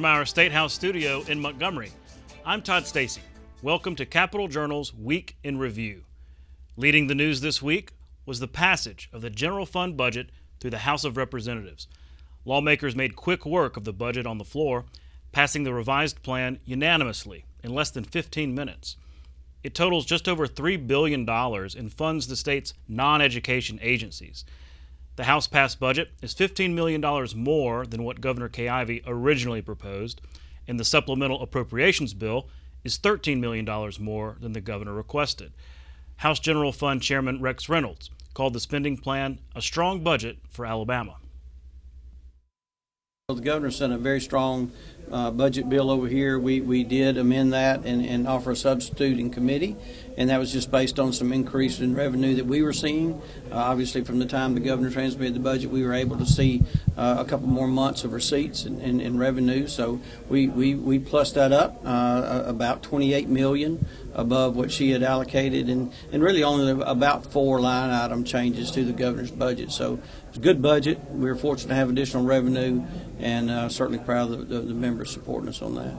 From our State House studio in Montgomery, I'm Todd Stacy. Welcome to Capitol Journal's Week in Review. Leading the news this week was the passage of the general fund budget through the House of Representatives. Lawmakers made quick work of the budget on the floor, passing the revised plan unanimously in less than 15 minutes. It totals just over $3 billion and funds the state's non-education agencies. The House-passed budget is $15 million more than what Governor Kay Ivey originally proposed, and the supplemental appropriations bill is $13 million more than the governor requested. House General Fund Chairman Rex Reynolds called the spending plan a strong budget for Alabama. The governor sent a very strong budget bill over here. We did amend that and offer a substitute in committee, and that was just based on some increase in revenue that we were seeing. Obviously, from the time the governor transmitted the budget, we were able to see a couple more months of receipts and revenue. So we plussed that up about $28 million above what she had allocated, and really only about 4 line item changes to the governor's budget. So it's a good budget. We were fortunate to have additional revenue, and certainly proud of the members supporting us on that.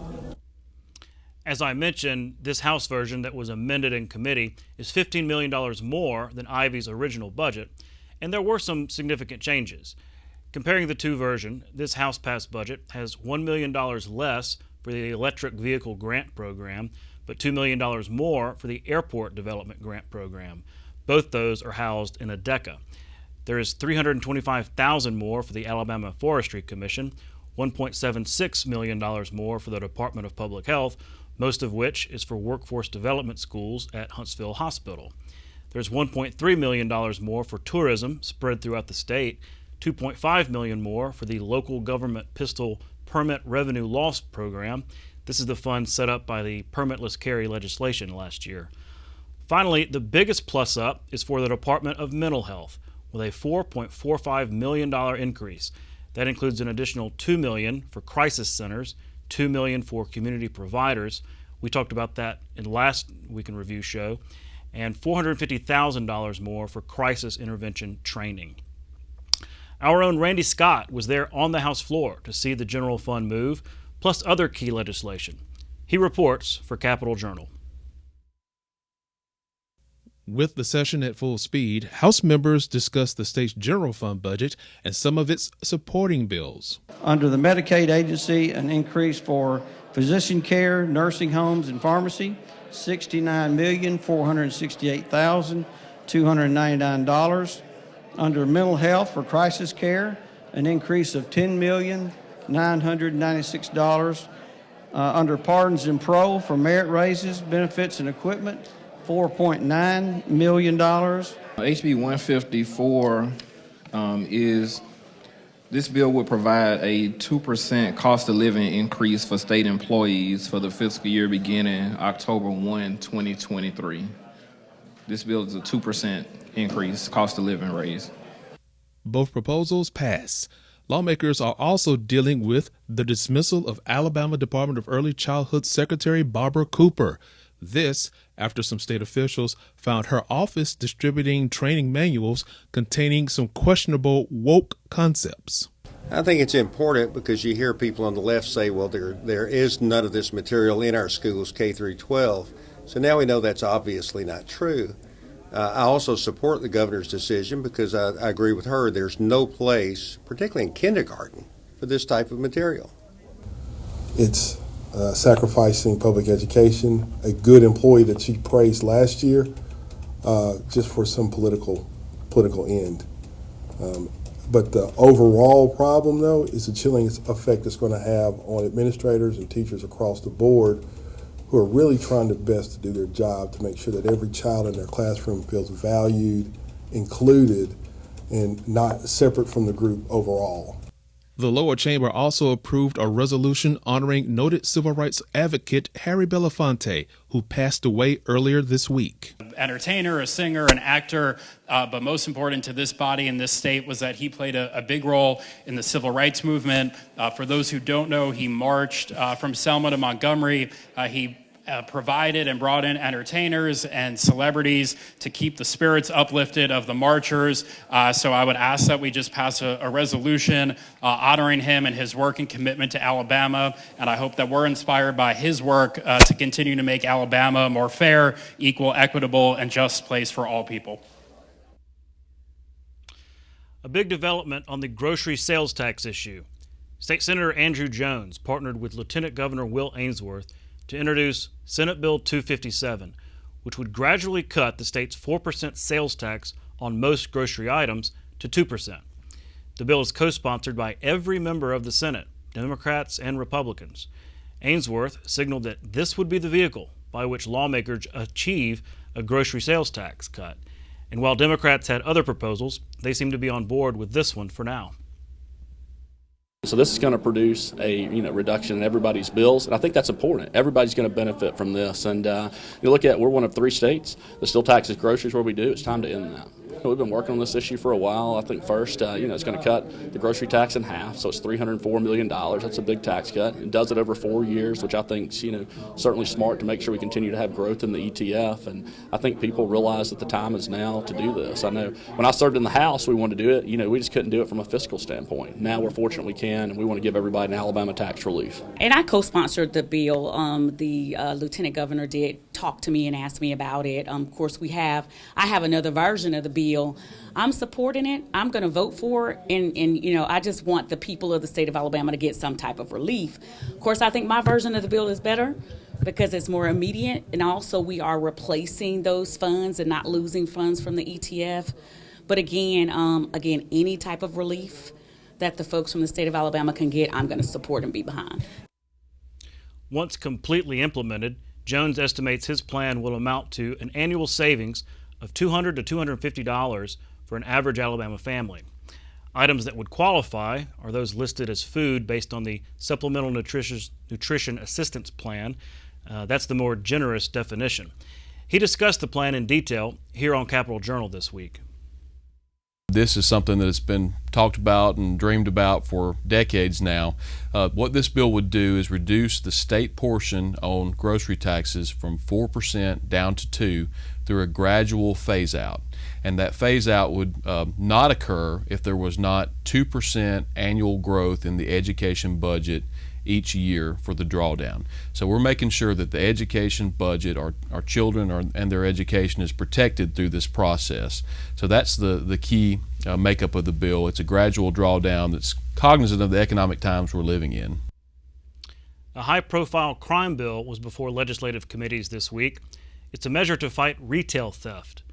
As I mentioned, this House version that was amended in committee is $15 million more than Ivey's original budget, and there were some significant changes. Comparing the two versions, this House-passed budget has $1 million less for the electric vehicle grant program, but $2 million more for the airport development grant program. Both those are housed in ADECA. There is $325,000 more for the Alabama Forestry Commission, $1.76 million more for the Department of Public Health, most of which is for workforce development schools at Huntsville Hospital. There's $1.3 million more for tourism spread throughout the state, $2.5 million more for the local government pistol permit revenue loss program. This is the fund set up by the permitless carry legislation last year. Finally, the biggest plus up is for the Department of Mental Health, with a $4.45 million increase. That includes an additional $2 million for crisis centers, $2 million for community providers. We talked about that in last Week in Review show, and $450,000 more for crisis intervention training. Our own Randy Scott was there on the House floor to see the general fund move, plus other key legislation. He reports for Capitol Journal. With the session at full speed, House members discussed the state's general fund budget and some of its supporting bills. Under the Medicaid agency, an increase for physician care, nursing homes, and pharmacy, $69,468,299. Under mental health for crisis care, an increase of $10,996. Under pardons and parole for merit raises, benefits, and equipment, $4.9 million. HB 154 this bill would provide a 2% cost of living increase for state employees for the fiscal year beginning October 1, 2023. This bill is a 2% increase, cost of living raise. Both proposals pass. Lawmakers are also dealing with the dismissal of Alabama Department of Early Childhood Secretary Barbara Cooper. This after some state officials found her office distributing training manuals containing some questionable woke concepts. I think it's important because you hear people on the left say, well, there is none of this material in our schools, K through 12. So now we know that's obviously not true. I also support the governor's decision because I agree with her. There's no place, particularly in kindergarten, for this type of material. It's sacrificing public education, a good employee that she praised last year, just for some political end. But the overall problem, though, is the chilling effect it's going to have on administrators and teachers across the board who are really trying their best to do their job to make sure that every child in their classroom feels valued, included, and not separate from the group overall. The lower chamber also approved a resolution honoring noted civil rights advocate Harry Belafonte, who passed away earlier this week. Entertainer, a singer, an actor, but most important to this body and this state was that he played a big role in the civil rights movement. For those who don't know, he marched from Selma to Montgomery. He provided and brought in entertainers and celebrities to keep the spirits uplifted of the marchers. So I would ask that we just pass a resolution honoring him and his work and commitment to Alabama. And I hope that we're inspired by his work to continue to make Alabama a more fair, equal, equitable, and just place for all people. A big development on the grocery sales tax issue. State Senator Andrew Jones partnered with Lieutenant Governor Will Ainsworth to introduce Senate Bill 257, which would gradually cut the state's 4% sales tax on most grocery items to 2%. The bill is co-sponsored by every member of the Senate, Democrats and Republicans. Ainsworth signaled that this would be the vehicle by which lawmakers achieve a grocery sales tax cut. And while Democrats had other proposals, they seem to be on board with this one for now. So this is going to produce a reduction in everybody's bills, and I think that's important. Everybody's going to benefit from this. And you look at, we're one of 3 states that still taxes groceries where we do. It's time to end that. We've been working on this issue for a while. I think first, it's going to cut the grocery tax in half, so it's $304 million. That's a big tax cut. It does it over 4 years, which I think is certainly smart to make sure we continue to have growth in the ETF. And I think people realize that the time is now to do this. I know when I served in the House, we wanted to do it. We just couldn't do it from a fiscal standpoint. Now we're fortunate we can, and we want to give everybody an Alabama tax relief. And I co-sponsored the bill. The Lieutenant Governor did talk to me and ask me about it. Of course, I have another version of the bill. I'm supporting it. I'm going to vote for it. And I just want the people of the state of Alabama to get some type of relief. Of course, I think my version of the bill is better because it's more immediate. And also we are replacing those funds and not losing funds from the ETF. But again, any type of relief that the folks from the state of Alabama can get, I'm going to support and be behind. Once completely implemented, Jones estimates his plan will amount to an annual savings of $200 to $250 for an average Alabama family. Items that would qualify are those listed as food based on the Supplemental Nutrition Assistance Plan. That's the more generous definition. He discussed the plan in detail here on Capitol Journal this week. This is something that has been talked about and dreamed about for decades now. What this bill would do is reduce the state portion on grocery taxes from 4% down to 2% through a gradual phase out. And that phase out would not occur if there was not 2% annual growth in the education budget each year for the drawdown. So we're making sure that the education budget, our children and their education is protected through this process. So that's the key makeup of the bill. It's a gradual drawdown that's cognizant of the economic times we're living in. A high-profile crime bill was before legislative committees this week. It's a measure to fight retail theft.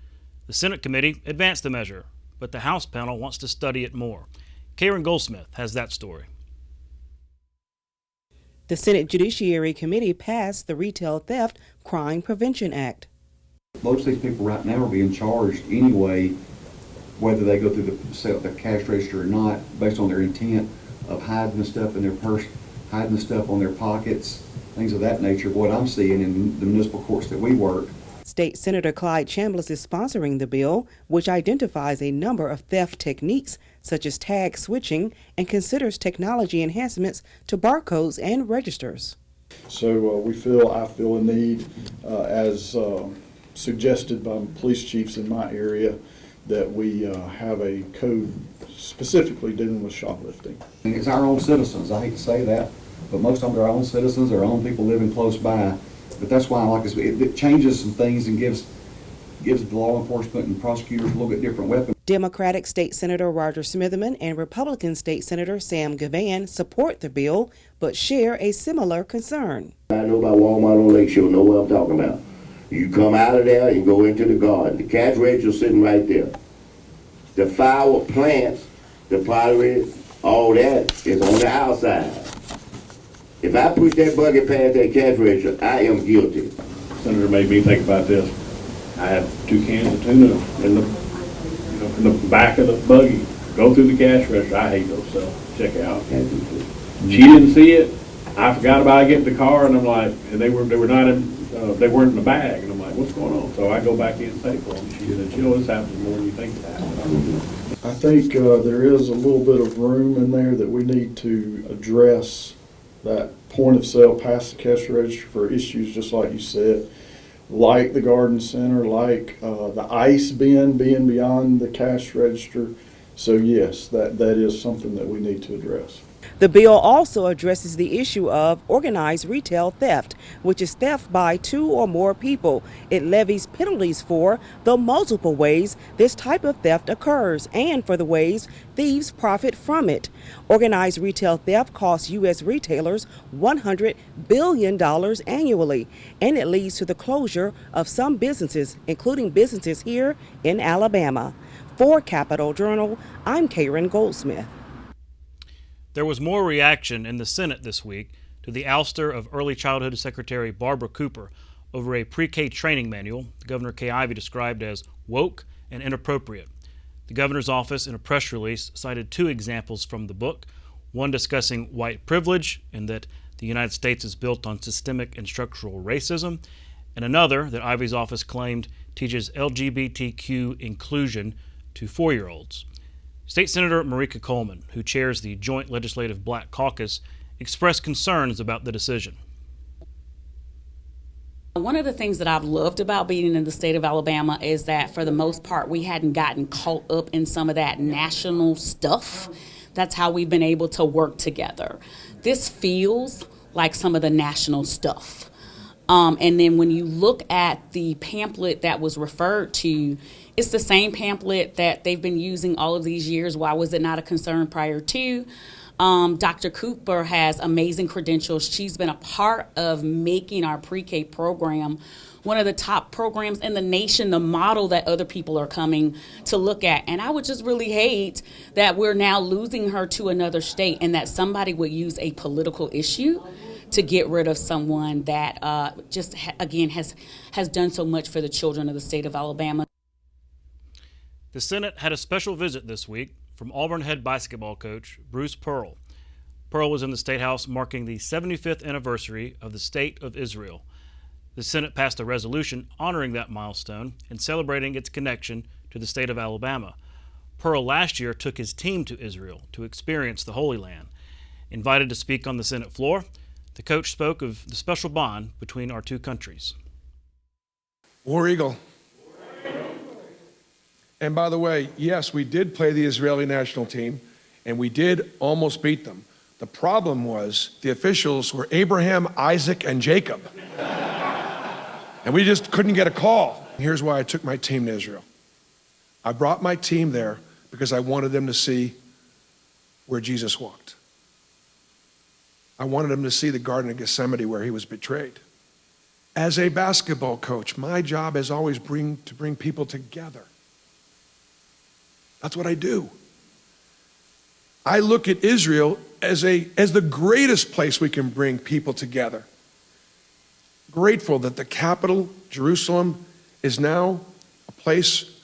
The Senate committee advanced the measure, but the House panel wants to study it more. Karen Goldsmith has that story. The Senate Judiciary Committee passed the Retail Theft Crime Prevention Act. Most of these people right now are being charged anyway, whether they go through the cash register or not, based on their intent of hiding the stuff in their purse, hiding the stuff on their pockets, things of that nature. What I'm seeing in the municipal courts that we work. State Senator Clyde Chambliss is sponsoring the bill, which identifies a number of theft techniques such as tag switching and considers technology enhancements to barcodes and registers. So I feel a need, as suggested by police chiefs in my area, that we have a code specifically dealing with shoplifting. It's our own citizens. I hate to say that, but most of them are our own citizens, our own people living close by. But that's why I like this. It changes some things and gives the law enforcement and prosecutors a little bit different weapons. Democratic State Senator Roger Smitherman and Republican State Senator Sam Gavan support the bill, but share a similar concern. I know about Walmart on Lakeshore, know what I'm talking about. You come out of there and go into the garden. The cash register sitting right there. The flower plants, the pottery, all that is on the outside. If I push that bucket past that cash register, I am guilty. Senator made me think about this. I had 2 cans of tuna in the back of the buggy. Go through the cash register. I hate those stuff. Check it out. She didn't see it. I forgot about it. Get in the car, and I'm like, and they were not in. They weren't in the bag, and I'm like, what's going on? So I go back in and pay for them. She said, this happens more than you think it happens. I think there is a little bit of room in there that we need to address that point of sale past the cash register for issues just like you said, like the garden center, like the ice bin being beyond the cash register. So yes, that is something that we need to address. The bill also addresses the issue of organized retail theft, which is theft by two or more people. It levies penalties for the multiple ways this type of theft occurs and for the ways thieves profit from it. Organized retail theft costs U.S. retailers $100 billion annually, and it leads to the closure of some businesses, including businesses here in Alabama. For Capital Journal, I'm Karen Goldsmith. There was more reaction in the Senate this week to the ouster of Early Childhood Secretary Barbara Cooper over a pre-K training manual Governor Kay Ivey described as woke and inappropriate. The governor's office, in a press release, cited two examples from the book, one discussing white privilege and that the United States is built on systemic and structural racism, and another that Ivey's office claimed teaches LGBTQ inclusion to 4-year-olds. State Senator Marika Coleman, who chairs the Joint Legislative Black Caucus, expressed concerns about the decision. One of the things that I've loved about being in the state of Alabama is that for the most part we hadn't gotten caught up in some of that national stuff. That's how we've been able to work together. This feels like some of the national stuff. And then when you look at the pamphlet that was referred to, it's the same pamphlet that they've been using all of these years. Why was it not a concern prior to? Dr. Cooper has amazing credentials. She's been a part of making our pre-K program one of the top programs in the nation, the model that other people are coming to look at. And I would just really hate that we're now losing her to another state and that somebody would use a political issue to get rid of someone that again has done so much for the children of the state of Alabama. The Senate had a special visit this week from Auburn head basketball coach Bruce Pearl. Pearl was in the State House marking the 75th anniversary of the State of Israel. The Senate passed a resolution honoring that milestone and celebrating its connection to the state of Alabama. Pearl last year took his team to Israel to experience the Holy Land. Invited to speak on the Senate floor, the coach spoke of the special bond between our two countries. War Eagle. And by the way, yes, we did play the Israeli national team, and we did almost beat them. The problem was the officials were Abraham, Isaac, and Jacob. And we just couldn't get a call. Here's why I took my team to Israel. I brought my team there because I wanted them to see where Jesus walked. I wanted them to see the Garden of Gethsemane where he was betrayed. As a basketball coach, my job is always to bring people together. That's what I do. I look at Israel as the greatest place we can bring people together. Grateful that the capital, Jerusalem, is now a place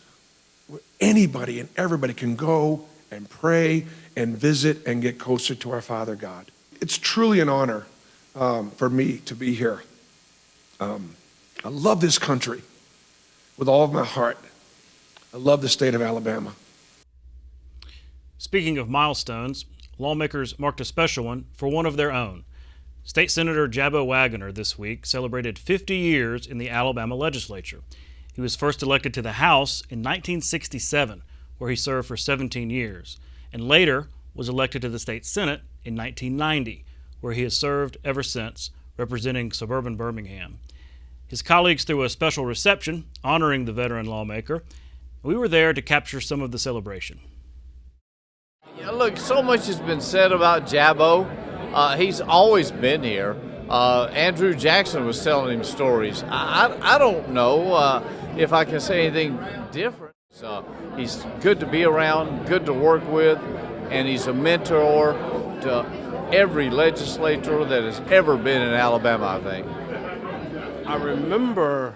where anybody and everybody can go and pray and visit and get closer to our Father God. It's truly an honor for me to be here. I love this country with all of my heart. I love the state of Alabama. Speaking of milestones, lawmakers marked a special one for one of their own. State Senator Jabo Waggoner this week celebrated 50 years in the Alabama legislature. He was first elected to the House in 1967, where he served for 17 years, and later was elected to the state Senate in 1990, where he has served ever since, representing suburban Birmingham. His colleagues threw a special reception honoring the veteran lawmaker. We were there to capture some of the celebration. Yeah, look, so much has been said about Jabo. He's always been here. Andrew Jackson was telling him stories. I don't know if I can say anything different. He's good to be around, good to work with, and he's a mentor to every legislator that has ever been in Alabama, I think. I remember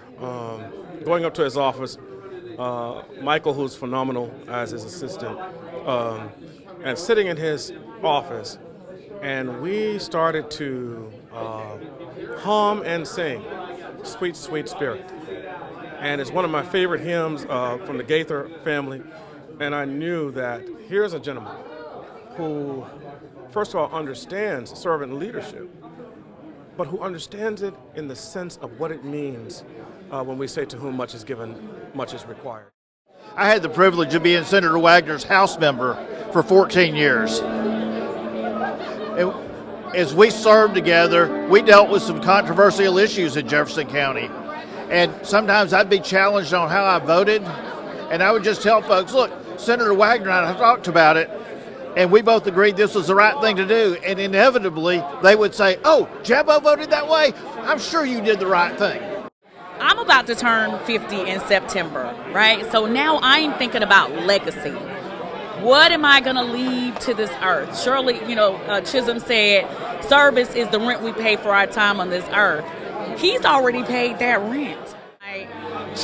going up to his office, Michael, who's phenomenal as his assistant, and sitting in his office, and we started to hum and sing Sweet, Sweet Spirit. And it's one of my favorite hymns from the Gaither family, and I knew that here's a gentleman who first of all, understands servant leadership, but who understands it in the sense of what it means when we say to whom much is given, much is required. I had the privilege of being Senator Waggoner's House member for 14 years. As we served together, we dealt with some controversial issues in Jefferson County. And sometimes I'd be challenged on how I voted. And I would just tell folks, look, Senator Waggoner and I talked about it, and we both agreed this was the right thing to do. And inevitably, they would say, oh, Jabo voted that way? I'm sure you did the right thing. I'm about to turn 50 in September, right? So now I'm thinking about legacy. What am I going to leave to this earth? Surely, Chisholm said, service is the rent we pay for our time on this earth. He's already paid that rent.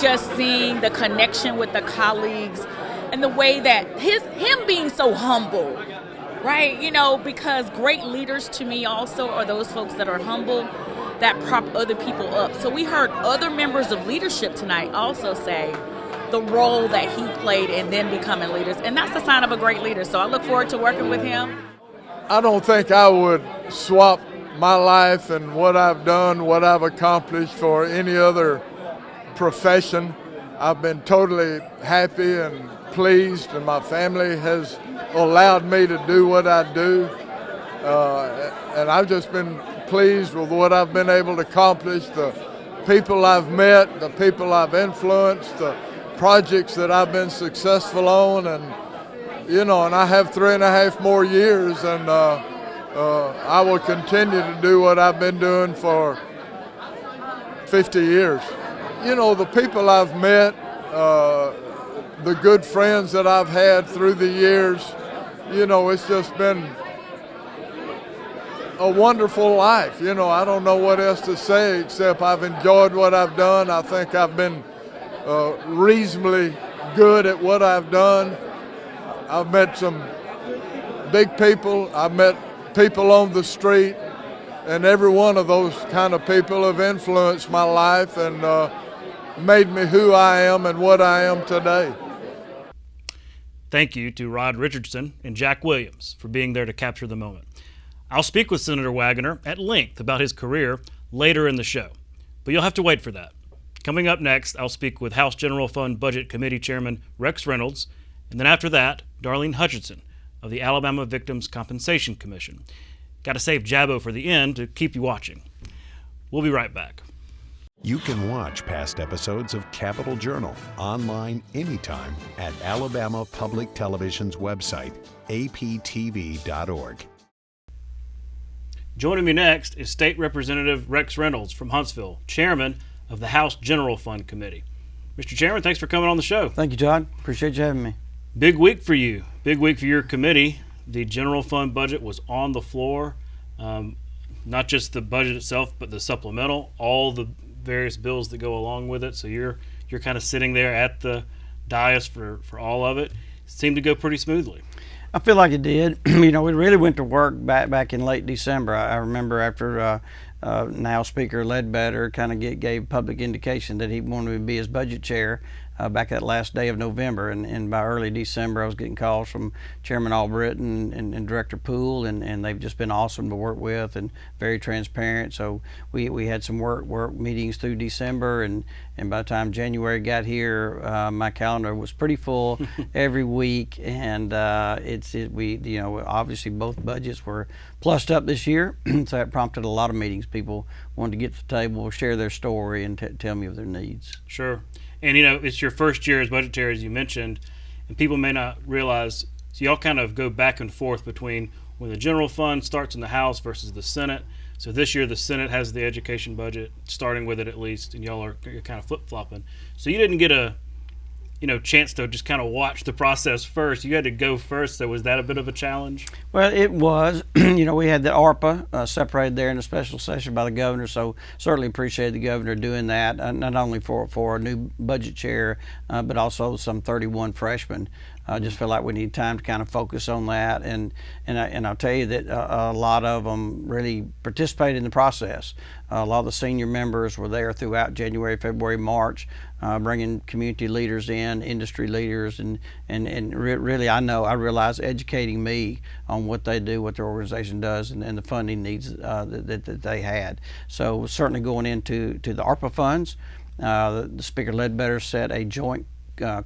Just seeing the connection with the colleagues and the way that him being so humble, right? Because great leaders to me also are those folks that are humble, that prop other people up. So we heard other members of leadership tonight also say the role that he played in then becoming leaders. And that's a sign of a great leader. So I look forward to working with him. I don't think I would swap my life and what I've done, what I've accomplished for any other profession. I've been totally happy and pleased, and my family has allowed me to do what I do. And I've just been pleased with what I've been able to accomplish, the people I've met, the people I've influenced, the projects that I've been successful on, and and I have 3.5 more years, and I will continue to do what I've been doing for 50 years. The people I've met, the good friends that I've had through the years, it's just been a wonderful life. I don't know what else to say except I've enjoyed what I've done. I think I've been reasonably good at what I've done. I've met some big people. I've met people on the street, and every one of those kind of people have influenced my life and made me who I am and what I am today. Thank you to Rod Richardson and Jack Williams for being there to capture the moment. I'll speak with Senator Waggoner at length about his career later in the show, but you'll have to wait for that. Coming up next, I'll speak with House General Fund Budget Committee Chairman Rex Reynolds, and then after that, Darlene Hutchinson of the Alabama Victims Compensation Commission. Got to save Jabo for the end to keep you watching. We'll be right back. You can watch past episodes of Capitol Journal online anytime at Alabama Public Television's website, aptv.org. Joining me next is State Representative Rex Reynolds from Huntsville, Chairman of the House General Fund Committee. Mr. Chairman, thanks for coming on the show. Thank you, John. Appreciate you having me. Big week for you. Big week for your committee. The general fund budget was on the floor. Not just the budget itself, but the supplemental, all the various bills that go along with it. So you're kind of sitting there at the dais for all of it. It seemed to go pretty smoothly. I feel like it did. We really went to work back in late December. I remember after now Speaker Ledbetter kind of gave public indication that he wanted to be his budget chair back that last day of November, and by early December I was getting calls from Chairman Albritton and Director Poole, and they've just been awesome to work with and very transparent. So we had some work meetings through December, and by the time January got here, my calendar was pretty full every week, and we obviously both budgets were plussed up this year, so that prompted a lot of meetings. People wanted to get to the table, share their story, and tell me of their needs. Sure. And, it's your first year as budget chair, as you mentioned, and people may not realize, so y'all kind of go back and forth between when the general fund starts in the House versus the Senate. So this year the Senate has the education budget, starting with it at least, and y'all are kind of flip-flopping. So you didn't get a chance to just kind of watch the process first. You had to go first. So was that a bit of a challenge? Well, it was. We had the ARPA separated there in a special session by the governor, so certainly appreciate the governor doing that, not only for a new budget chair, but also some 31 freshmen. I just feel like we need time to kind of focus on that, and I'll tell you that a lot of them really participated in the process. A lot of the senior members were there throughout January, February, March, bringing community leaders in, industry leaders, and really I realize educating me on what they do, what their organization does, and the funding needs that they had. So certainly going into the ARPA funds, the Speaker Ledbetter set a joint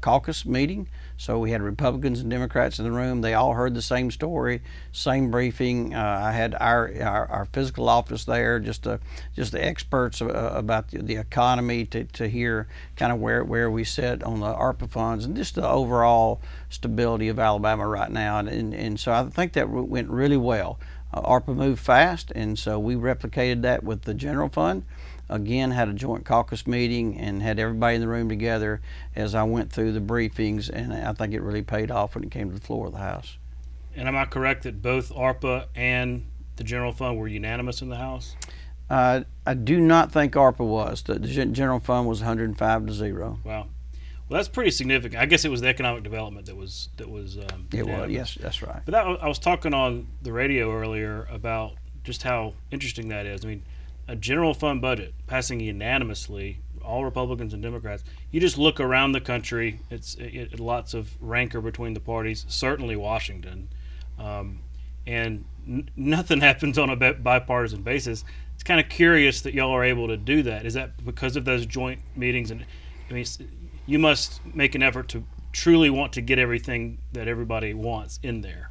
caucus meeting. So we had Republicans and Democrats in the room. They all heard the same story, same briefing. I had our physical office there, just the experts about the economy to hear kind of where we sit on the ARPA funds and just the overall stability of Alabama right now. And so I think that went really well. ARPA moved fast, and so we replicated that with the general fund. Again, had a joint caucus meeting and had everybody in the room together as I went through the briefings, and I think it really paid off when it came to the floor of the House. And am I correct that both ARPA and the general fund were unanimous in the House? I do not think ARPA was. The general fund was 105-0. Wow. Well, that's pretty significant. I guess it was the economic development that was. It was. Yes, that's right. But I was talking on the radio earlier about just how interesting that is. I mean, a general fund budget passing unanimously, all Republicans and Democrats. You just look around the country. It's lots of rancor between the parties. Certainly Washington, and nothing happens on a bipartisan basis. It's kind of curious that y'all are able to do that. Is that because of those joint meetings? And I mean, you must make an effort to truly want to get everything that everybody wants in there.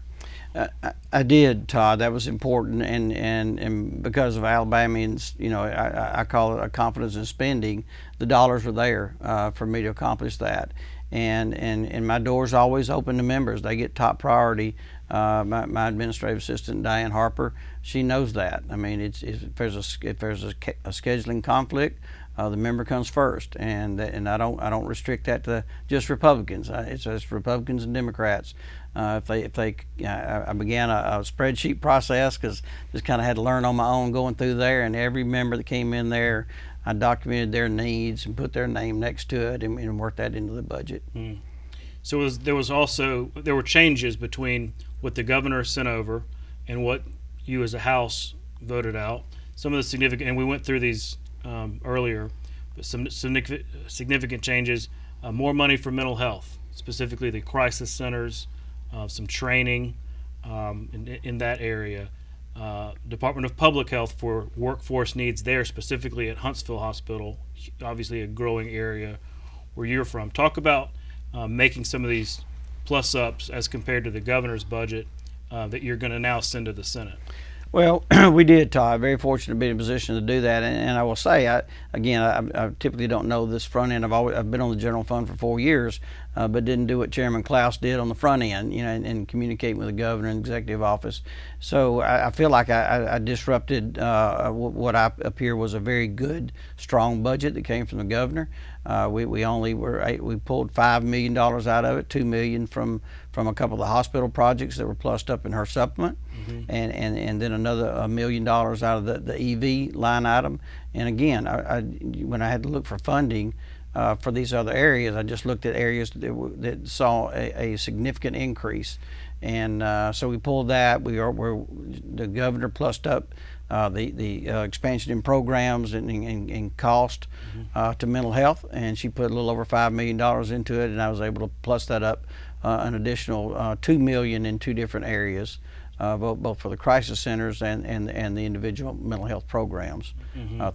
I did, Todd. That was important, and because of Alabamians, I call it a confidence in spending. The dollars were there for me to accomplish that, and my door's always open to members. They get top priority. My administrative assistant Diane Harper, she knows that. I mean, if there's a scheduling conflict, the member comes first, and I don't restrict that to just Republicans. It's Republicans and Democrats. I began a spreadsheet process because just kind of had to learn on my own going through there, and every member that came in there, I documented their needs and put their name next to it and worked that into the budget. So there were changes between what the governor sent over and what you as a House voted out. Some of the significant, and we went through these earlier, but some significant changes. More money for mental health, specifically the crisis centers, some training in that area. Department of Public Health for workforce needs there, specifically at Huntsville Hospital, obviously a growing area where you're from. Talk about making some of these plus ups as compared to the governor's budget that you're going to now send to the Senate. Well, we did, Todd. Very fortunate to be in a position to do that. And I will say, I typically don't know this front end. I've been on the general fund for 4 years, but didn't do what Chairman Klaus did on the front end, and communicate with the governor and executive office. So I feel like I disrupted what I appear was a very good, strong budget that came from the governor. We pulled $5 million out of it, $2 million from a couple of the hospital projects that were plussed up in her supplement, and then another $1 million out of the EV line item. And again, when I had to look for funding for these other areas, I just looked at areas that saw a significant increase, and so we pulled that. The governor plussed up the expansion in programs and cost to mental health, and she put a little over $5 million into it, and I was able to plus that up an additional $2 million in two different areas, both for the crisis centers and the individual mental health programs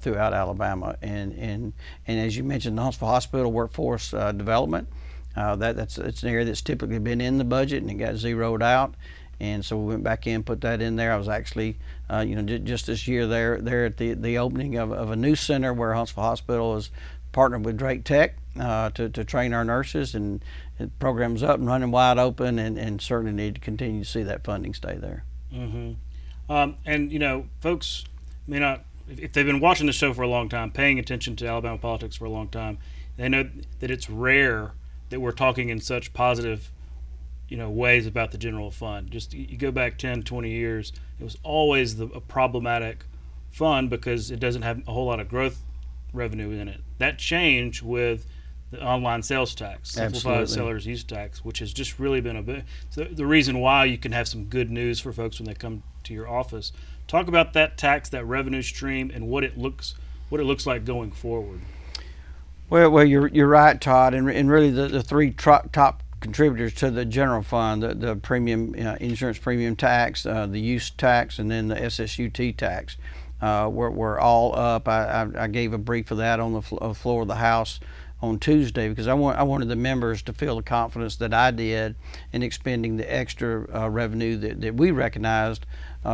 throughout Alabama. And as you mentioned, the Huntsville Hospital workforce development, it's an area that's typically been in the budget and it got zeroed out. And so we went back in, put that in there. I was actually, just this year there at the opening of a new center where Huntsville Hospital is partnered with Drake Tech to train our nurses, and the program's up and running wide open, and certainly need to continue to see that funding stay there. And folks may not, if they've been watching the show for a long time, paying attention to Alabama politics for a long time, they know that it's rare that we're talking in such positive ways about the general fund. Just you go back 10, 20 years, it was always a problematic fund because it doesn't have a whole lot of growth revenue in it. That changed with the online sales tax, simplified seller's use tax, which has just really been the reason why you can have some good news for folks when they come to your office. Talk about that tax, that revenue stream, and what it looks like going forward. Well, you're right, Todd, and really the three top contributors to the general fund, the premium insurance premium tax, the use tax, and then the SSUT tax, were all up. I gave a brief of that on the floor of the House on Tuesday because I wanted the members to feel the confidence that I did in expending the extra revenue that we recognized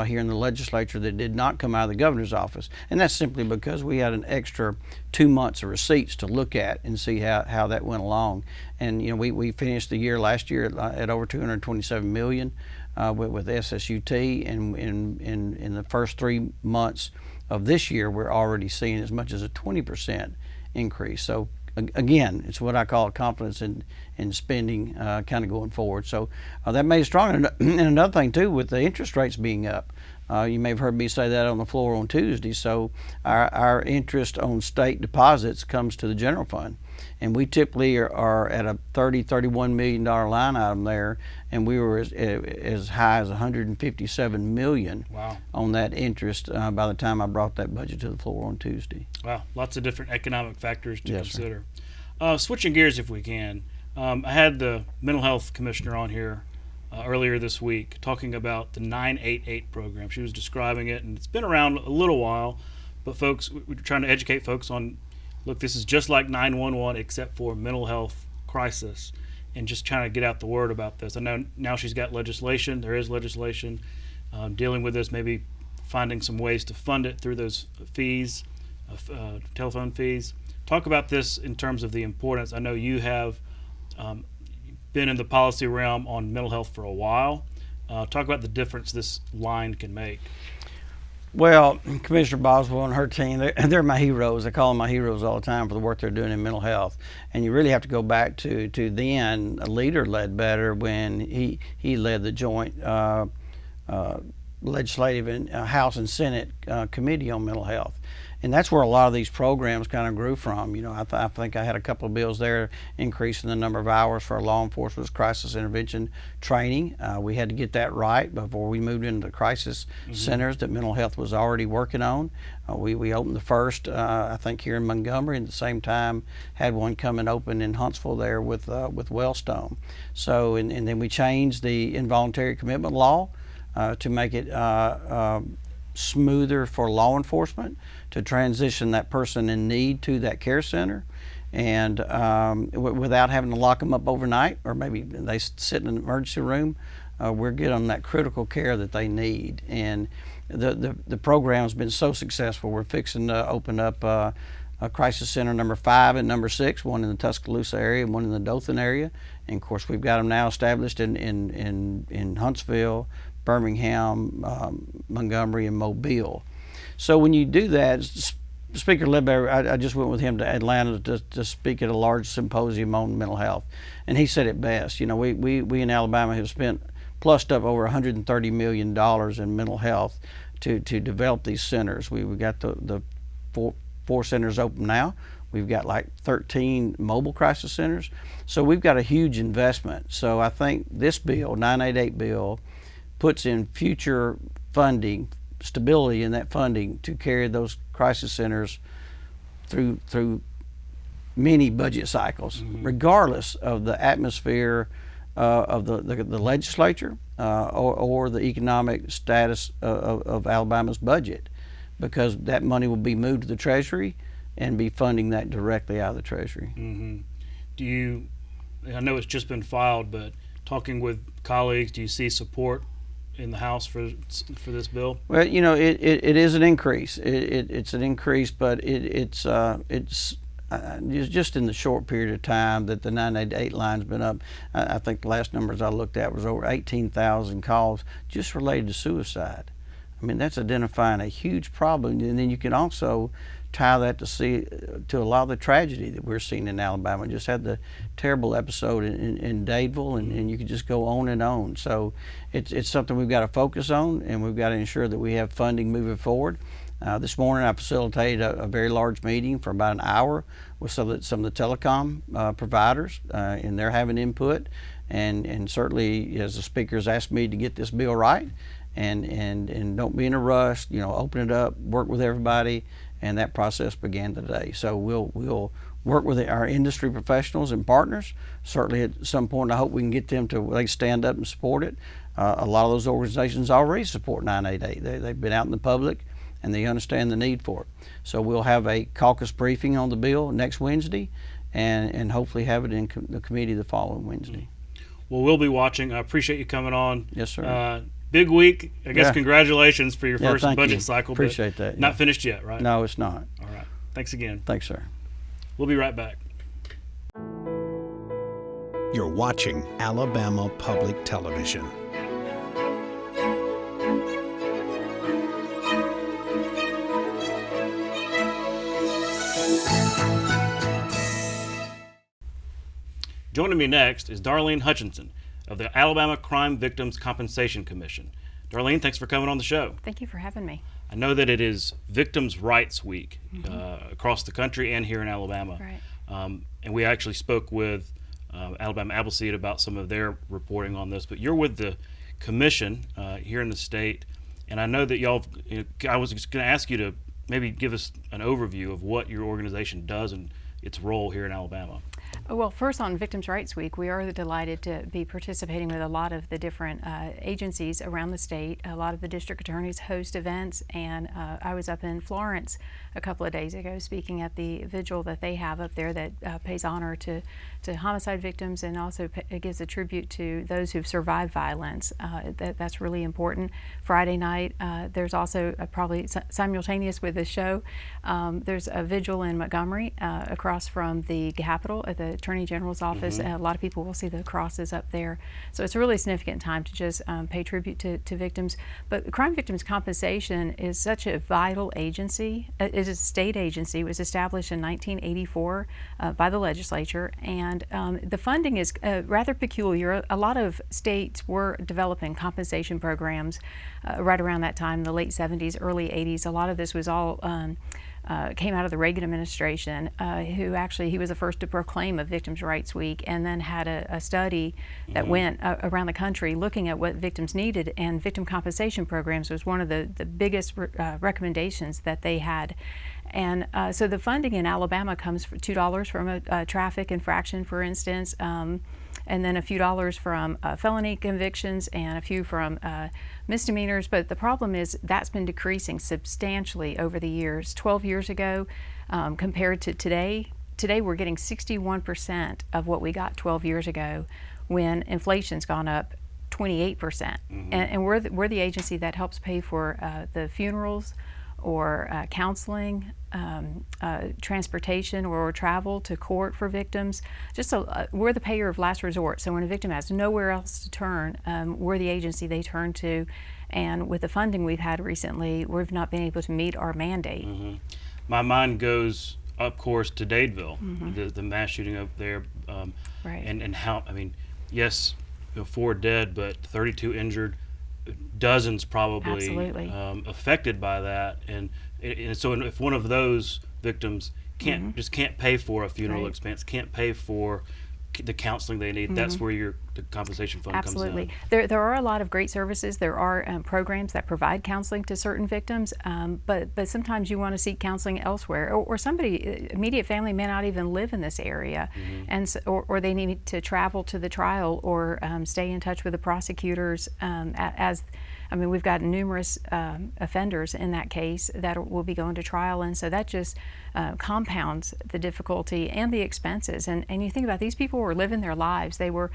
here in the legislature that did not come out of the governor's office. And that's simply because we had an extra 2 months of receipts to look at and see how that went along. And we finished the year last year at over $227 million with SSUT, and in the first 3 months of this year we're already seeing as much as a 20% increase. So again, it's what I call confidence in spending kind of going forward. So that made it strong. And another thing too, with the interest rates being up, you may have heard me say that on the floor on Tuesday. So our interest on state deposits comes to the general fund, and we typically are at a $31 million line item there, and we were as high as $157 million on that interest by the time I brought that budget to the floor on Tuesday. Wow, lots of different economic factors to consider. Switching gears if we can, I had the mental health commissioner on here earlier this week talking about the 988 program. She was describing it, and it's been around a little while, but folks, we're trying to educate folks on, look, this is just like 911 except for mental health crisis, and just trying to get out the word about this. I know now she's got legislation. There is legislation dealing with this, maybe finding some ways to fund it through those fees, telephone fees. Talk about this in terms of the importance. I know you have been in the policy realm on mental health for a while. Talk about the difference this line can make. Well, Commissioner Boswell and her team, they're my heroes. I call them my heroes all the time for the work they're doing in mental health. And you really have to go back to then a leader led better when he led the joint legislative and House and Senate committee on mental health. And that's where a lot of these programs kind of grew from. I think I had a couple of bills there increasing the number of hours for law enforcement's crisis intervention training. We had to get that right before we moved into the crisis centers that mental health was already working on. We opened the first, I think, here in Montgomery, and at the same time had one coming open in Huntsville there with Wellstone. So, and then we changed the involuntary commitment law to make it smoother for law enforcement to transition that person in need to that care center, and without having to lock them up overnight, or maybe they sit in an emergency room. We're getting them that critical care that they need, and the program's been so successful. We're fixing to open up a crisis center number 5 and number 6, one in the Tuscaloosa area and one in the Dothan area, and of course we've got them now established in Huntsville, Birmingham, Montgomery, and Mobile. So when you do that, Speaker Ledbetter, I just went with him to Atlanta to speak at a large symposium on mental health, and he said it best. We in Alabama have plussed up over $130 million in mental health to develop these centers. We got the four centers open now. We've got like 13 mobile crisis centers. So we've got a huge investment. So I think this bill, 988 bill, puts in future funding, stability in that funding to carry those crisis centers through many budget cycles, regardless of the atmosphere of the legislature or the economic status of Alabama's budget, because that money will be moved to the Treasury and be funding that directly out of the Treasury. I know it's just been filed, but talking with colleagues, do you see support in the House for this bill? Well, it is an increase. It's an increase, but it's just in the short period of time that the 988 line's been up. I think the last numbers I looked at was over 18,000 calls just related to suicide. I mean, that's identifying a huge problem, and then you can also tie that to a lot of the tragedy that we're seeing in Alabama. Just had the terrible episode in Dadeville, and you could just go on and on. So it's something we've got to focus on, and we've got to ensure that we have funding moving forward. This morning I facilitated a very large meeting for about an hour with some of the telecom providers, and they're having input, and certainly as the speakers asked me to get this bill right, and don't be in a rush. Open it up, work with everybody, and that process began today. So we'll work with our industry professionals and partners. Certainly at some point I hope we can get them to stand up and support it. A lot of those organizations already support 988. They've been out in the public and they understand the need for it. So we'll have a caucus briefing on the bill next Wednesday and hopefully have it in the committee the following Wednesday. Well, we'll be watching. I appreciate you coming on. Yes, sir. Big week. I guess Yeah. Congratulations for your first thank budget you. cycle. Appreciate that. Not finished yet, right? No, it's not. All right. Thanks again. Thanks, sir. We'll be right back. You're watching Alabama Public Television. Joining me next is Darlene Hutchinson of the Alabama Crime Victims Compensation Commission. Darlene, thanks for coming on the show. Thank you for having me. I know that it is Victims' Rights Week across the country and here in Alabama. Right. And we actually spoke with Alabama Appleseed about some of their reporting on this, but you're with the commission here in the state, and I know that y'all, I was just going to ask you to maybe give us an overview of what your organization does and its role here in Alabama. Well, first on Victims' Rights Week, we are delighted to be participating with a lot of the different agencies around the state. A lot of the district attorneys host events, and I was up in Florence a couple of days ago speaking at the vigil that they have up there that pays honor to homicide victims and also gives a tribute to those who've survived violence. That's really important. Friday night, there's also probably simultaneous with this show, there's a vigil in Montgomery across from the Capitol at the Attorney General's office. A lot of people will see the crosses up there. So it's a really significant time to just pay tribute to victims. But Crime Victims Compensation is such a vital agency. It is a state agency. It was established in 1984 by the legislature, and the funding is rather peculiar. A lot of states were developing compensation programs right around that time, the late 70s, early 80s. A lot of this was all came out of the Reagan administration, who actually, he was the first to proclaim a Victims' Rights Week, and then had a study that went around the country looking at what victims needed, and victim compensation programs was one of the biggest recommendations that they had. And so the funding in Alabama comes for $2 from a traffic infraction, for instance, and then a few dollars from felony convictions and a few from misdemeanors. But the problem is that's been decreasing substantially over the years. 12 years ago compared to today we're getting 61% of what we got 12 years ago when inflation's gone up 28%. And we're the agency that helps pay for the funerals or counseling, transportation or travel to court for victims. We're the payer of last resort. So when a victim has nowhere else to turn, we're the agency they turn to. And with the funding we've had recently, we've not been able to meet our mandate. My mind goes, of course, to Dadeville, the mass shooting up there, Right. and how, I mean, yes, 4 dead, but 32 injured, dozens probably affected by that, and so if one of those victims just can't pay for a funeral expense, can't pay for the counseling they need, that's where the compensation fund comes in. There are a lot of great services. There are programs that provide counseling to certain victims, but sometimes you want to seek counseling elsewhere, or somebody, immediate family may not even live in this area, and so, or they need to travel to the trial or stay in touch with the prosecutors we've got numerous offenders in that case that will be going to trial, and so that just compounds the difficulty and the expenses. And you think about these people were living their lives. They were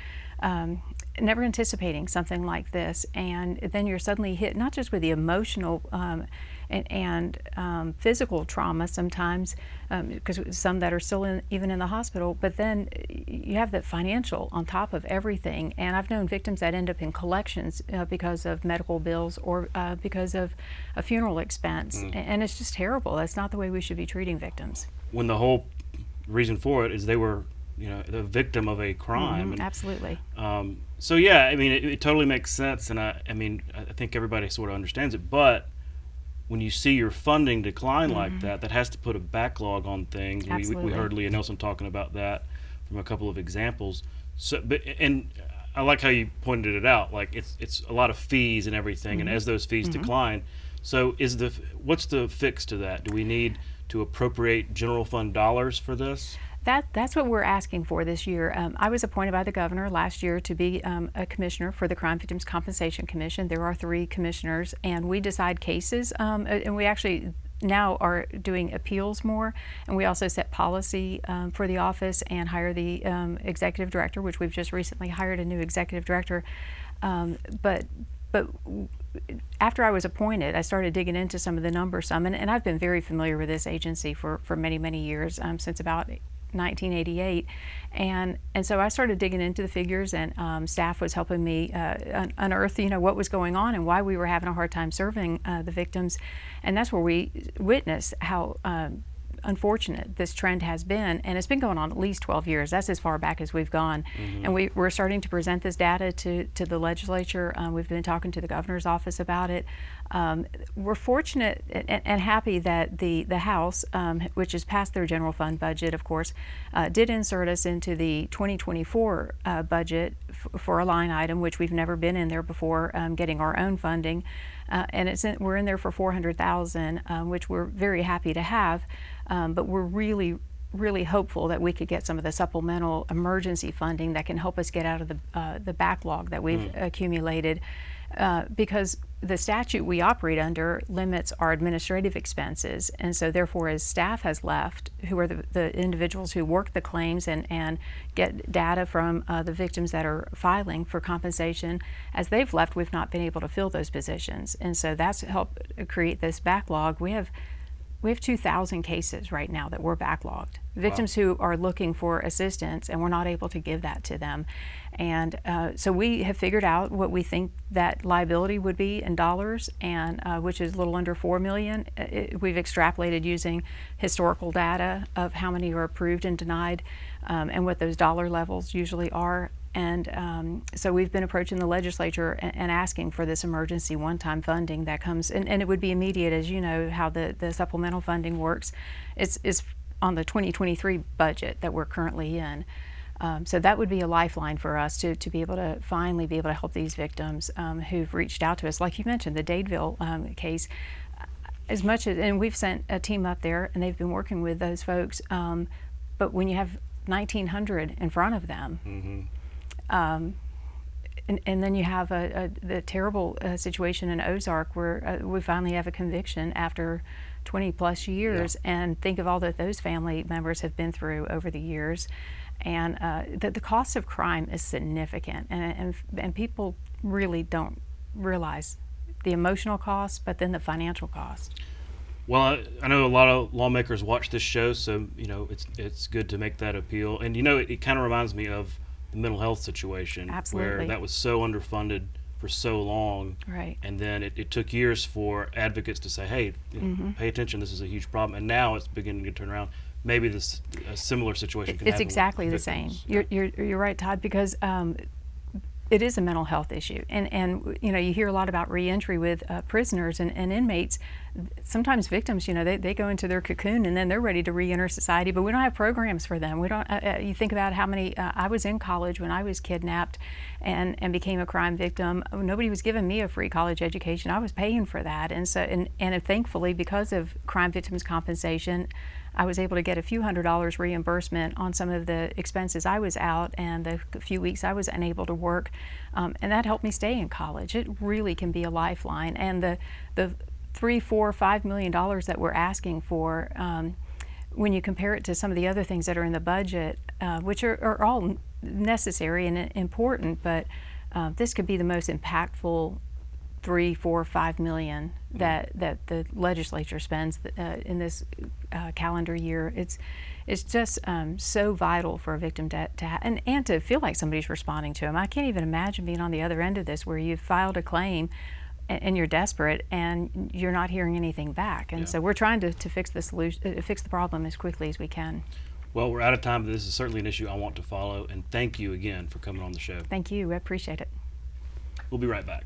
never anticipating something like this, and then you're suddenly hit not just with the emotional and physical trauma sometimes, because some that are still even in the hospital, but then you have the financial on top of everything. And I've known victims that end up in collections because of medical bills or because of a funeral expense, and it's just terrible. That's not the way we should be treating victims. When the whole reason for it is they were the victim of a crime. Absolutely. So yeah, I mean, it totally makes sense, and I think everybody sort of understands it, but when you see your funding decline like that has to put a backlog on things. We heard Leah Nelson talking about that from a couple of examples. So, and I like how you pointed it out. Like it's a lot of fees and everything, and as those fees decline, so what's the fix to that? Do we need to appropriate general fund dollars for this? That's what we're asking for this year. I was appointed by the governor last year to be a commissioner for the Crime Victims Compensation Commission. There are 3 commissioners, and we decide cases, and we actually now are doing appeals more, and we also set policy for the office and hire the executive director, which we've just recently hired a new executive director. But after I was appointed, I started digging into some of the numbers and I've been very familiar with this agency for many, many years, since about 1988, and so I started digging into the figures, and staff was helping me unearth, what was going on and why we were having a hard time serving the victims, and that's where we witnessed how unfortunate this trend has been, and it's been going on at least 12 years. That's as far back as we've gone. And we're starting to present this data to the legislature. We've been talking to the governor's office about it. We're fortunate and happy that the House, which has passed their general fund budget, of course, did insert us into the 2024 budget for a line item, which we've never been in there before, getting our own funding. And we're in there for $400,000, which we're very happy to have. But we're really hopeful that we could get some of the supplemental emergency funding that can help us get out of the backlog that we've accumulated, because the statute we operate under limits our administrative expenses, and so therefore as staff has left, who are the individuals who work the claims and get data from the victims that are filing for compensation, as they've left, we've not been able to fill those positions, and so that's helped create this backlog. We have 2,000 cases right now that we're backlogged. Victims who are looking for assistance, and we're not able to give that to them. And so we have figured out what we think that liability would be in dollars, and which is a little under $4 million. We've extrapolated using historical data of how many are approved and denied, and what those dollar levels usually are. And so we've been approaching the legislature and asking for this emergency one-time funding that comes, and it would be immediate, as you know how the supplemental funding works. It's on the 2023 budget that we're currently in. So that would be a lifeline for us to be able to finally be able to help these victims who've reached out to us. Like you mentioned, the Dadeville case, as much as, and we've sent a team up there and they've been working with those folks, but when you have 1,900 in front of them, and then you have the terrible situation in Ozark where we finally have a conviction after 20 plus years, and think of all that those family members have been through over the years, and the cost of crime is significant, and people really don't realize the emotional cost, but then the financial cost. Well, I know a lot of lawmakers watch this show, so it's good to make that appeal, and it kind of reminds me of the mental health situation. Absolutely. Where that was so underfunded for so long, right? And then it took years for advocates to say, hey, pay attention, this is a huge problem, and now it's beginning to turn around. Maybe a similar situation can happen. It's exactly the same. You're right, Todd, because it is a mental health issue, and you hear a lot about reentry with prisoners and inmates. Sometimes victims, they go into their cocoon and then they're ready to reenter society, but we don't have programs for them. We don't. You think about how many. I was in college when I was kidnapped, and became a crime victim. Nobody was giving me a free college education. I was paying for that, and so and thankfully, because of Crime Victims Compensation, I was able to get a few $100s reimbursement on some of the expenses I was out and the few weeks I was unable to work, and that helped me stay in college. It really can be a lifeline, and the $3, $4, $5 million that we're asking for, when you compare it to some of the other things that are in the budget, which are all necessary and important, but this could be the most impactful $3, $4, $5 million that the legislature spends in this calendar year. It's just so vital for a victim to have, and to feel like somebody's responding to them. I can't even imagine being on the other end of this, where you've filed a claim and you're desperate and you're not hearing anything back. And so we're trying to fix the problem as quickly as we can. Well, we're out of time, but this is certainly an issue I want to follow, and thank you again for coming on the show. Thank you. I appreciate it. We'll be right back.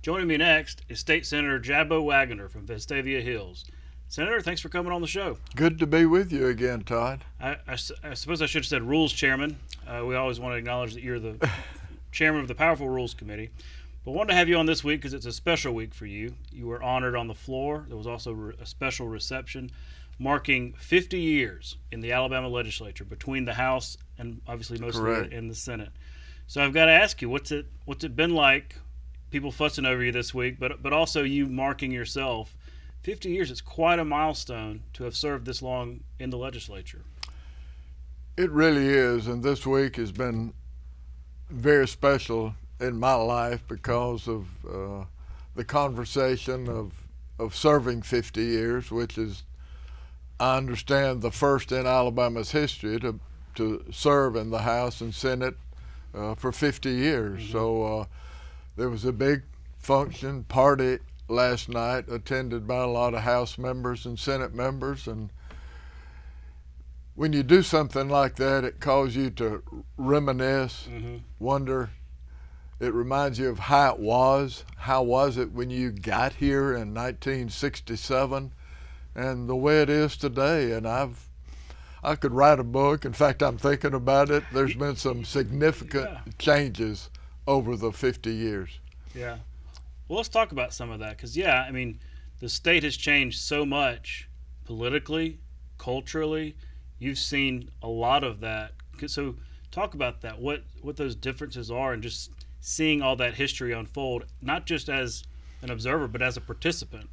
Joining me next is State Senator Jabo Waggoner from Vestavia Hills. Senator, thanks for coming on the show. Good to be with you again, Todd. I suppose I should have said Rules Chairman. We always want to acknowledge that you're the chairman of the powerful Rules Committee. But I wanted to have you on this week because it's a special week for you. You were honored on the floor. There was also a special reception marking 50 years in the Alabama legislature between the House and obviously mostly in the Senate. So I've got to ask you, what's it been like? People fussing over you this week, but also you marking yourself. 50 years, it's quite a milestone to have served this long in the legislature. It really is, and this week has been very special in my life because of the conversation of serving 50 years, which is, I understand, the first in Alabama's history to serve in the House and Senate for 50 years. Mm-hmm. So there was a big function, party last night, attended by a lot of House members and Senate members, and when you do something like that, it causes you to reminisce, wonder. It reminds you of how it was. How was it when you got here in 1967, and the way it is today? And I could write a book. In fact, I'm thinking about it. There's been some significant changes over the 50 years. Yeah. Well, let's talk about some of that because, I mean, the state has changed so much politically, culturally. You've seen a lot of that. So talk about that, what those differences are, and just seeing all that history unfold, not just as an observer, but as a participant.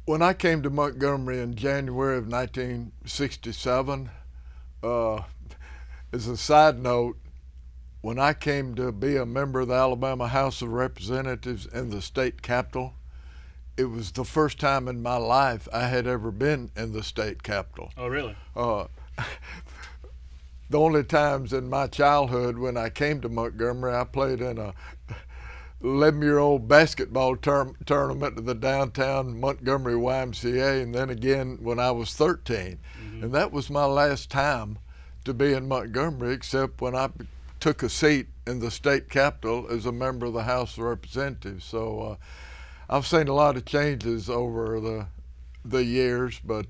When I came to Montgomery in January of 1967, as a side note, when I came to be a member of the Alabama House of Representatives in the state capitol, it was the first time in my life I had ever been in the state capitol. Oh, really? The only times in my childhood when I came to Montgomery, I played in a 11-year-old basketball tournament at the downtown Montgomery YMCA, and then again when I was 13. And that was my last time to be in Montgomery, except when I took a seat in the state capitol as a member of the House of Representatives. So I've seen a lot of changes over the years, but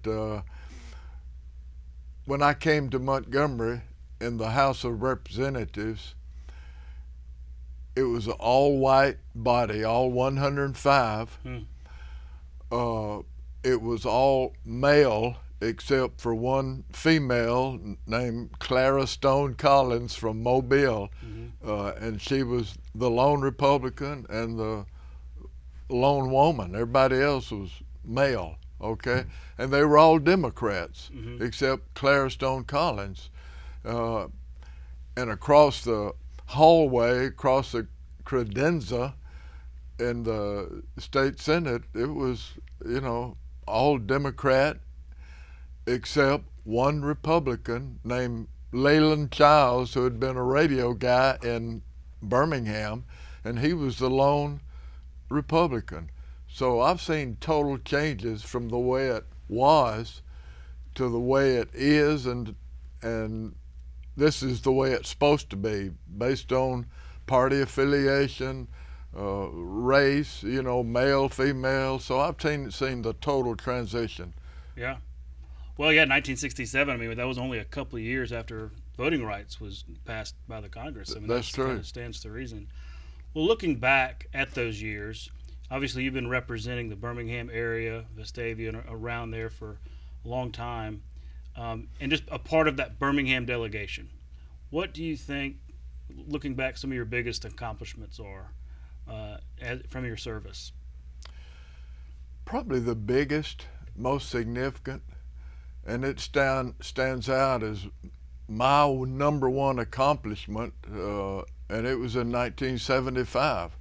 when I came to Montgomery in the House of Representatives, it was an all-white body, all 105. It was all male except for one female named Clara Stone Collins from Mobile, and she was the lone Republican and the lone woman. Everybody else was male, okay? And they were all Democrats except Clara Stone Collins. And across the hallway, across the credenza in the state Senate, it was, all Democrat except one Republican named Leland Childs, who had been a radio guy in Birmingham, and he was the lone Republican. So I've seen total changes from the way it was to the way it is, and this is the way it's supposed to be, based on party affiliation, race, male, female. So I've seen the total transition. Yeah. Well, 1967, I mean, that was only a couple of years after voting rights was passed by the Congress. I mean, that's true. Kind of stands to reason. Well, looking back at those years, obviously you've been representing the Birmingham area, Vestavia, and around there for a long time, and just a part of that Birmingham delegation. What do you think, looking back, some of your biggest accomplishments are from your service? Probably the biggest, most significant, and it stands out as my number one accomplishment, and it was in 1975.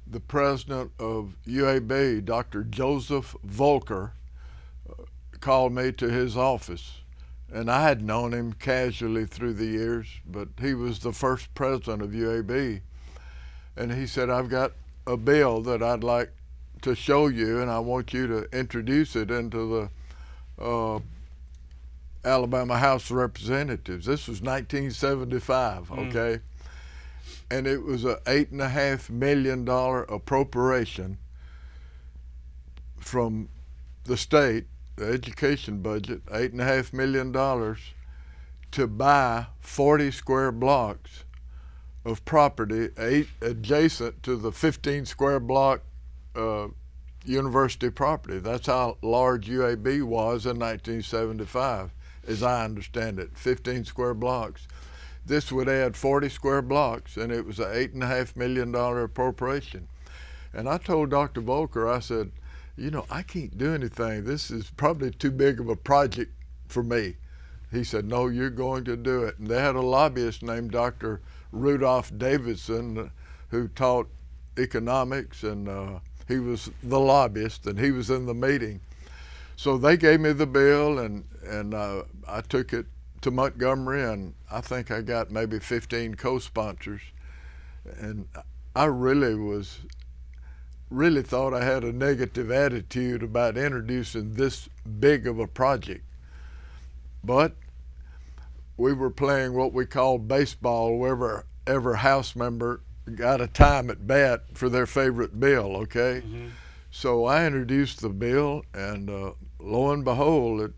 The president of UAB, Dr. Joseph Volker, called me to his office, and I had known him casually through the years, but he was the first president of UAB, and he said, "I've got a bill that I'd like to show you, and I want you to introduce it into the Alabama House of Representatives." This was 1975, okay? and it was a $8.5 million appropriation from the state, the education budget, $8.5 million to buy 40 square blocks of property adjacent to the 15 square block university property. That's how large UAB was in 1975, as I understand it, 15 square blocks. This would add 40 square blocks, and it was an $8.5 million appropriation. And I told Dr. Volker, I said, you know, I can't do anything. This is probably too big of a project for me. He said, no, you're going to do it. And they had a lobbyist named Dr. Rudolph Davidson who taught economics, and he was the lobbyist, and he was in the meeting. So they gave me the bill, and I took it to Montgomery, and I think I got maybe 15 co-sponsors. And I really thought I had a negative attitude about introducing this big of a project. But we were playing what we called baseball, wherever every House member got a time at bat for their favorite bill, okay? Mm-hmm. So I introduced the bill, and lo and behold,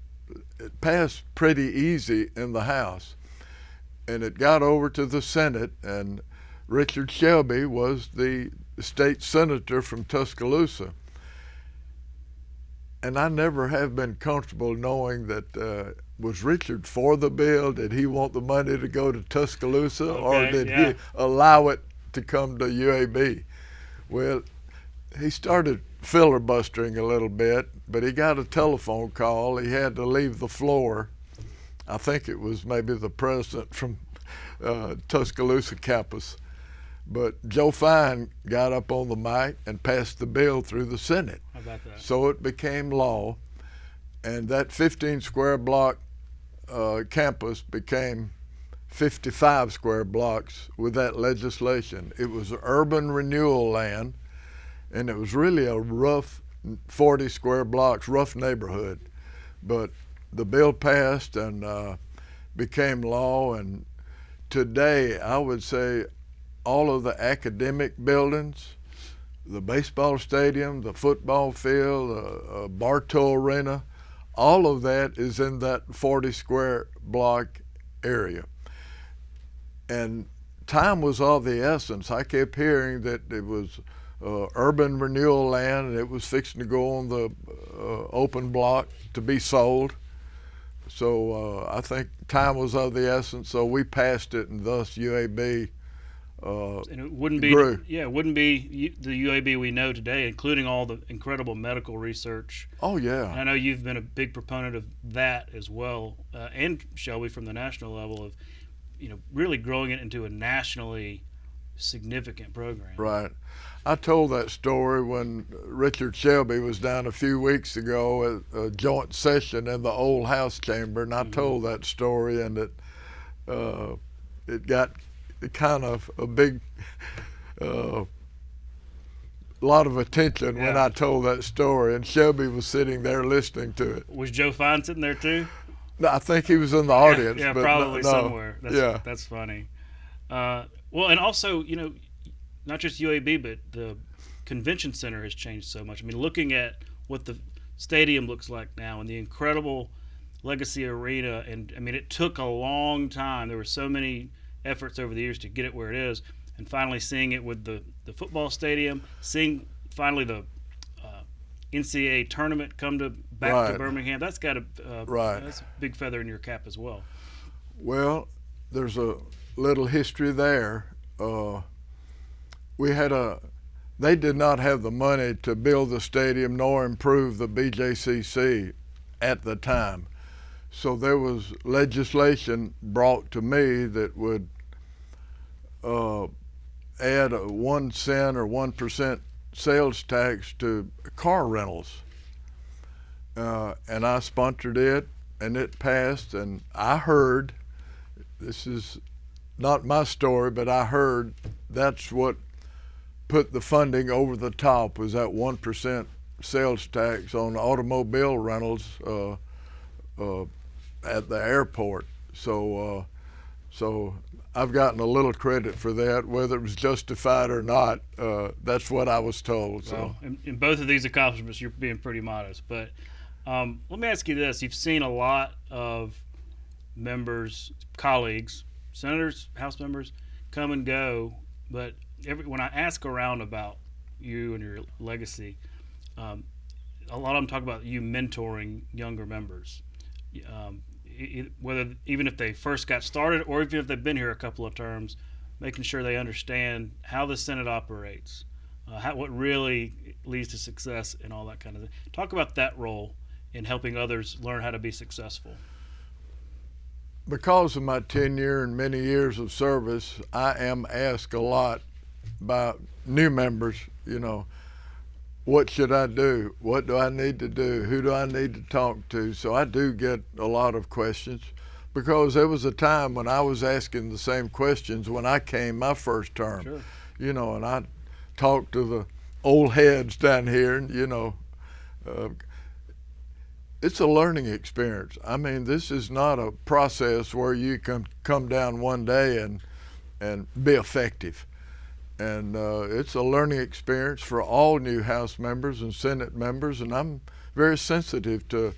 it passed pretty easy in the House. And it got over to the Senate, and Richard Shelby was the state senator from Tuscaloosa. And I never have been comfortable knowing that was Richard for the bill? Did he want the money to go to Tuscaloosa, or did he allow it to come to UAB? Well, he started filibustering a little bit, but he got a telephone call. He had to leave the floor. I think it was maybe the president from Tuscaloosa campus. But Joe Fine got up on the mic and passed the bill through the Senate. How about that? So it became law, and that 15 square block campus became 55 square blocks with that legislation. It was urban renewal land, and it was really a rough 40 square blocks, rough neighborhood. But the bill passed and became law, and today I would say all of the academic buildings, the baseball stadium, the football field, Bartow Arena, all of that is in that 40 square block area. And time was of the essence. I kept hearing that it was urban renewal land, and it was fixing to go on the open block to be sold. So I think time was of the essence, so we passed it, and thus UAB and it wouldn't be grew. it wouldn't be the UAB we know today, including all the incredible medical research. Oh yeah. And I know you've been a big proponent of that as well, and Shelby from the national level of, really growing it into a nationally significant program. Right. I told that story when Richard Shelby was down a few weeks ago at a joint session in the old House chamber, and I told that story, and it got kind of a big lot of attention when I told that story, and Shelby was sitting there listening to it. Was Joe Fine sitting there too? No, I think he was in the audience. Yeah, but probably no, somewhere. That's funny. Well, and also, not just UAB, but the convention center has changed so much. I mean, looking at what the stadium looks like now and the incredible Legacy Arena, and I mean, it took a long time. There were so many efforts over the years to get it where it is, and finally seeing it with the football stadium, seeing finally the NCAA tournament come back to Birmingham, that's got that's a big feather in your cap as well. Well, there's a little history there. They did not have the money to build the stadium nor improve the BJCC at the time. So there was legislation brought to me that would add a 1 cent or 1% sales tax to car rentals. And I sponsored it, and it passed, and I heard, this is not my story, but I heard that's what put the funding over the top, was that 1% sales tax on automobile rentals at the airport. So I've gotten a little credit for that, whether it was justified or not. That's what I was told. So, well, in both of these accomplishments, you're being pretty modest. But let me ask you this: you've seen a lot of members, colleagues, senators, House members come and go, but when I ask around about you and your legacy, a lot of them talk about you mentoring younger members, whether even if they first got started or even if they've been here a couple of terms, making sure they understand how the Senate operates, what really leads to success and all that kind of thing. Talk about that role in helping others learn how to be successful. Because of my tenure and many years of service, I am asked a lot by new members, you know, what should I do? What do I need to do? Who do I need to talk to? So I do get a lot of questions, because there was a time when I was asking the same questions when I came my first term. Sure. You know, and I talked to the old heads down here, and, you know, it's a learning experience. I mean, this is not a process where you can come down one day and be effective. And it's a learning experience for all new House members and Senate members, and I'm very sensitive to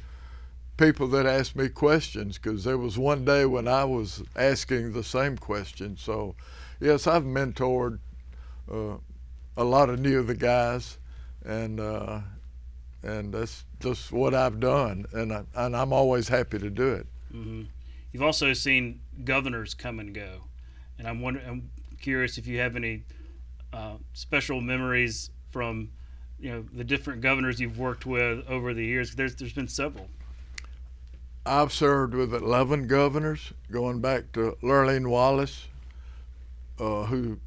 people that ask me questions, because there was one day when I was asking the same question. So, yes, I've mentored a lot of new of the guys, and that's just what I've done, and I'm always happy to do it. Mm-hmm. You've also seen governors come and go, and I'm curious if you have any special memories from, you know, the different governors you've worked with over the years. There's been several. I've served with 11 governors, going back to Lurleen Wallace, who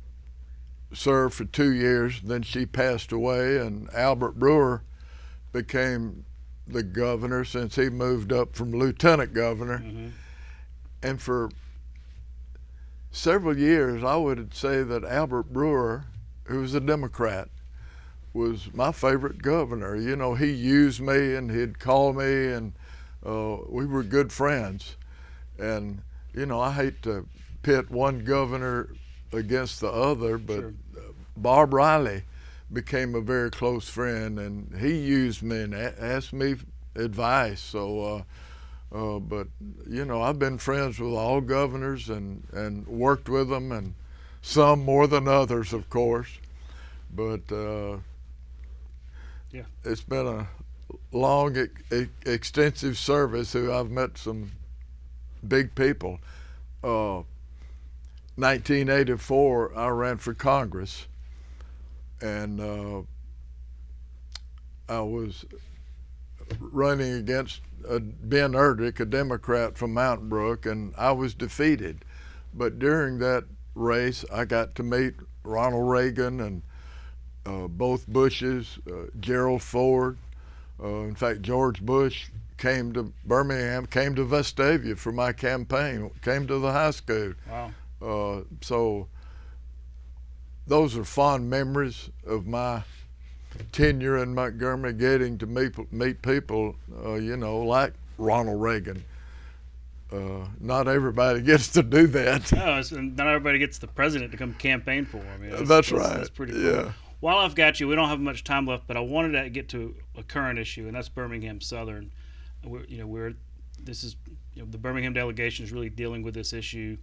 served for 2 years, then she passed away, and Albert Brewer became the governor since he moved up from lieutenant governor. Mm-hmm. And for several years, I would say that Albert Brewer, who was a Democrat, was my favorite governor. You know, he used me and he'd call me, and we were good friends. And, you know, I hate to pit one governor against the other, but sure. Bob Riley became a very close friend, and he used me and asked me advice. So, but, you know, I've been friends with all governors and worked with them, and some more than others, of course. But yeah, it's been a long, extensive service. I've met some big people. 1984, I ran for Congress, and I was running against Ben Erdrich, a Democrat from Mountain Brook, and I was defeated. But during that race, I got to meet Ronald Reagan and both Bushes, Gerald Ford. In fact, George Bush came to Birmingham, came to Vestavia for my campaign, came to the high school. Wow. So those are fond memories of my tenure in Montgomery, getting to meet people, you know, like Ronald Reagan. Not everybody gets to do that. No, not everybody gets the president to come campain for him. You know, that's right. That's pretty cool. Yeah. While I've got you, we don't have much time left, but I wanted to get to a current issue, and that's Birmingham Southern. The Birmingham delegation is really dealing with this issue.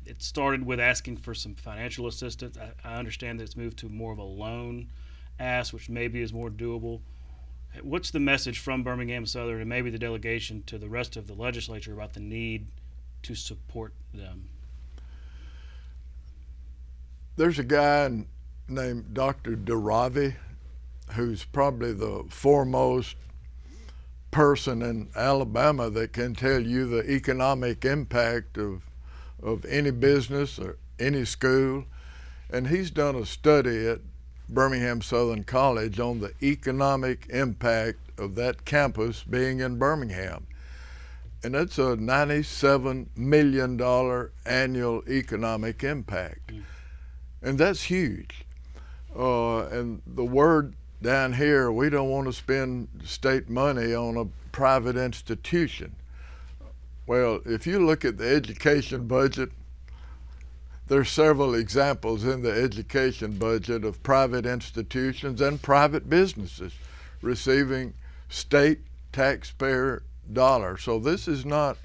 It started with asking for some financial assistance. I understand that it's moved to more of a loan ask, which maybe is more doable. What's the message from Birmingham Southern and maybe the delegation to the rest of the legislature about the need to support them? There's a guy named Dr. DeRavi, who's probably the foremost person in Alabama that can tell you the economic impact of any business or any school. And he's done a study at Birmingham Southern College on the economic impact of that campus being in Birmingham. And that's a $97 million annual economic impact. And that's huge. And the word down here, we don't want to spend state money on a private institution. Well, if you look at the education budget, there's several examples in the education budget of private institutions and private businesses receiving state taxpayer dollars. So this is not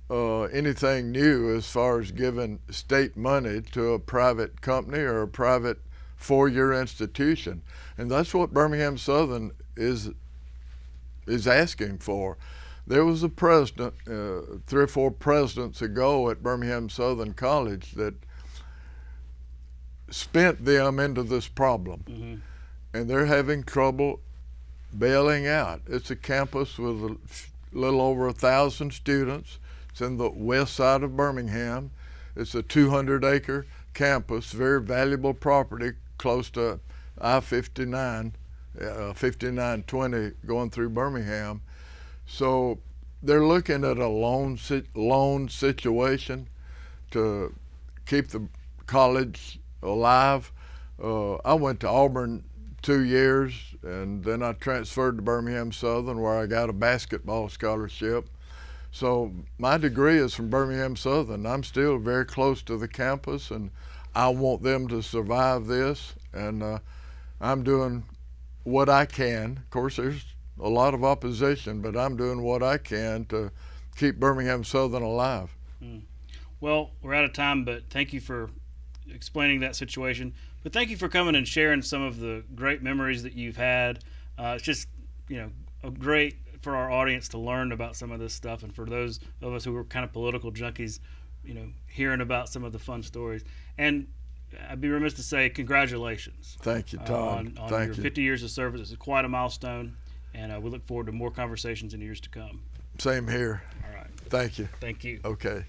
anything new as far as giving state money to a private company or a private four-year institution. And that's what Birmingham Southern is asking for. There was a president, 3 or 4 presidents ago at Birmingham Southern College that spent them into this problem. And they're having trouble bailing out. It's a campus with a little over 1,000 students. It's in the west side of Birmingham. It's a 200-acre campus, very valuable property close to I-59, 5920 going through Birmingham. So they're looking at a loan situation to keep the college alive. I went to Auburn 2 years, and then I transferred to Birmingham Southern, where I got a basketball scholarship. So my degree is from Birmingham Southern. I'm still very close to the campus, and I want them to survive this, and I'm doing what I can. Of course, there's a lot of opposition, but I'm doing what I can to keep Birmingham Southern alive. Well, we're out of time, but thank you for explaining that situation. But thank you for coming and sharing some of the great memories that you've had. It's just, great for our audience to learn about some of this stuff, and for those of us who are kind of political junkies, hearing about some of the fun stories. And I'd be remiss to say congratulations. Thank you, Tom. On Thank your you. 50 years of service. It's quite a milestone, and we look forward to more conversations in years to come. Same here. All right. Thank you. Thank you. Okay.